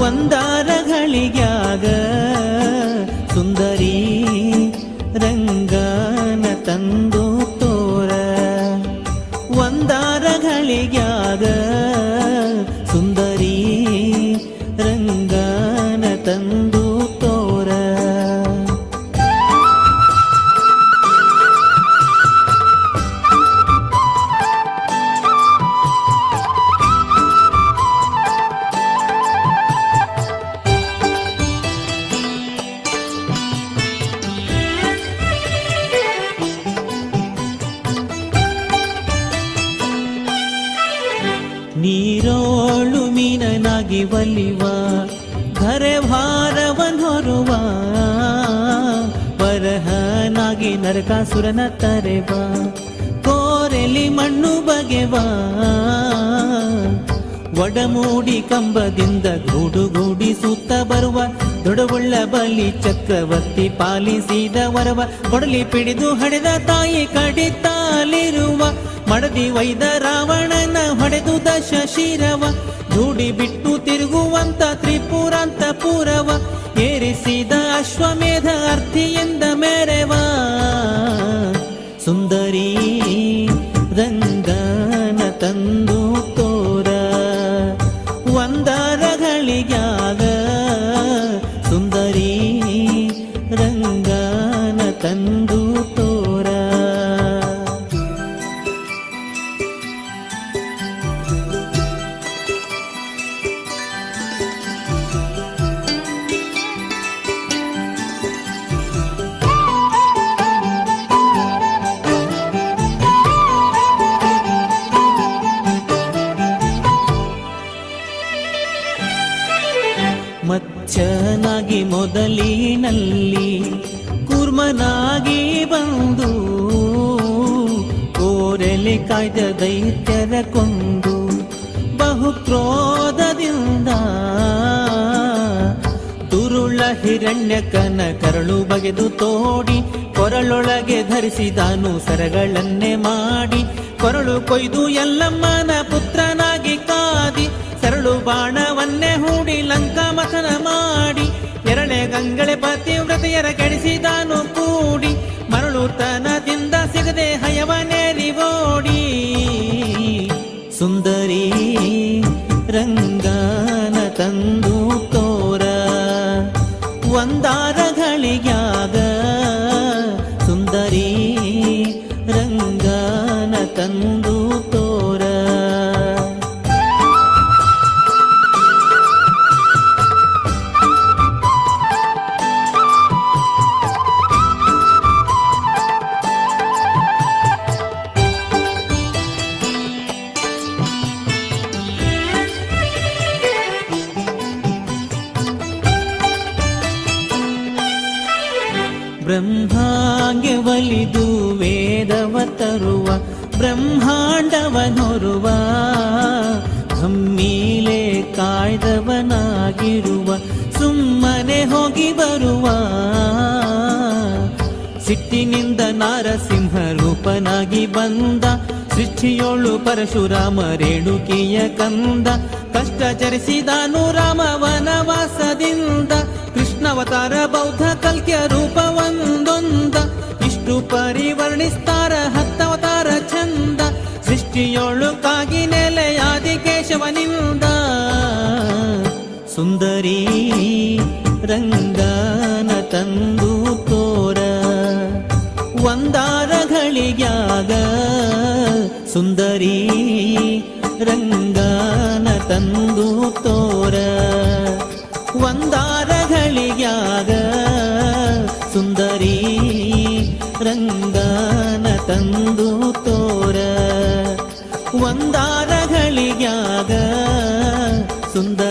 ಒಂದಾರಗಳಿಗ್ಯಾಗ ಸುಂದರಿ ರಂಗನ ತಂದು ತೋರ. ಒಂದಾರಗಳಿಗ್ಯಾಗ ಸುಂದರಿ ರಂಗನ ತಂದು ತೋರ. ನೀರೋಳು ಮೀನನಾಗಿ ಒಲಿವ ಧರೆ ಭಾರವನ್ ಹೊರುವ. ಬರಹನಾಗಿ ನರಕಾಸುರನ ತರೆವ ಕೋರೆಲಿ ಮಣ್ಣು ಬಗೆವ. ಒಡಮೂಡಿ ಕಂಬದಿಂದ ಗೂಡುಗೂಡಿ ಸುತ್ತ ಬರುವ ದೊಡವುಳ್ಳ ಬಲಿ ಚಕ್ರವರ್ತಿ ಪಾಲಿಸಿದ ವರವ. ಕೊಡಲಿ ಪಿಡಿದು ಹಡೆದ ತಾಯಿ ಕಡಿತಾಲಿರುವ ಮಡದಿ ವೈದ ರಾವಣನ ಹೊಡೆದು ದಶ ಶಿರವ. ಧೂಡಿ ಬಿಟ್ಟು ತಿರುಗುವಂತ ತ್ರಿಪುರಾಂತ ಪೂರವ. ಏರಿಸಿದ ಅಶ್ವಮೇಧ ಅರ್ಥಿಯಿಂದ ಮೆರೆವ. ಸುಂದರಿ ರಂಗನ ತಂದು ತೋರ. ಒಂದಾರಗಳಿಗ್ಯಾಗ ಸುಂದರಿ ರಂಗನ ತಂದು ತೋರ. ಮಚ್ಚನಾಗಿ ಮೊದಲಿನಲ್ಲಿ ಕೂರ್ಮನಾಗಿ ಬಂದು ಕೋರೆಲೆ ಕಾಯ್ದ ದೈತ್ಯರ ಕೊಂದು ಬಹು ಕ್ರೋಧದಿಂದ ದುರುಳ ಹಿರಣ್ಯಕನ ಕರಳು ಬಗೆದು ತೋಡಿ ಕೊರಳೊಳಗೆ ಧರಿಸಿದಾನು ಸರಗಳನ್ನೇ ಮಾಡಿ. ಕೊರಳು ಕೊಯ್ದು ಎಲ್ಲಮ್ಮನ ಪುತ್ರನಾಗಿ ಕಾದಿ ಸರಳು ಬಾಣವನ್ನೇ ಹೂಡಿ ಲಂಕಾ ಮಥನ ಮಾಡಿ. ಎರಳೆ ಗಂಗಳೆ ಪತಿವ್ರತೆಯರ ಕೆಡಿಸಿದಾನು ಕೂಡಿ. ಮರಳುತನದಿಂದ ಸಿಗದೆ ಹಯವನೇರಿ ಓಡಿ. ಸುಂದರಿ ರಂಗನ ತಂದು ತೋರ. ಒಂದಾರಗಳಿಗ್ಯಾಗ ಸುಂದರಿ ರಂಗನ ತಂದು ತೋರ. ಬ್ರಹ್ಮಾಂಗೆ ಒಲಿದು ವೇದವ ತರುವ ಬ್ರಹ್ಮಾಂಡವನೊರುವ. ಹಮ್ಮೀಲೆ ಕಾಯ್ದವನಾಗಿರುವ ಸುಮ್ಮನೆ ಹೋಗಿ ಬರುವ. ಸಿಟ್ಟಿನಿಂದ ನಾರಸಿಂಹ ರೂಪನಾಗಿ ಬಂದ. ಸೃಷ್ಟಿಯೋಳು ಪರಶುರಾಮ ರೇಣುಕಿಯ ಕಂದ. ಕಷ್ಟ ಚರಿಸಿದಾನು ರಾಮ ವನವಾಸದಿಂದ. ಕೃಷ್ಣಾವತಾರ ಬೌದ್ಧ ಕಲ್ಕ್ಯ ರೂಪ ಒಂದೊಂದ. ಇಷ್ಟು ಪರಿವರ್ಣಿಸ್ತಾರ ಹತ್ತವತಾರ ಚಂದ. ಸೃಷ್ಟಿಯೋಳು ಕಾಗಿ ನೆಲೆಯಾದಿ ಕೇಶವನಿಂದ. ಸುಂದರಿ ರಂಗನ ತಂದು ತೋರ. ಒಂದಾರಗಳಿಗ್ಯಾಗ ಸುಂದರಿ ರಂಗನ ತಂದು ತೋರ. ಒಂದಾರಗಳಿಗ್ಯಾಗ ಸುಂದರಿ ರಂಗನ ತಂದು ತೋರ. ಒಂದಾರಗಳಿಗ್ಯಾಗ ಸುಂದರಿ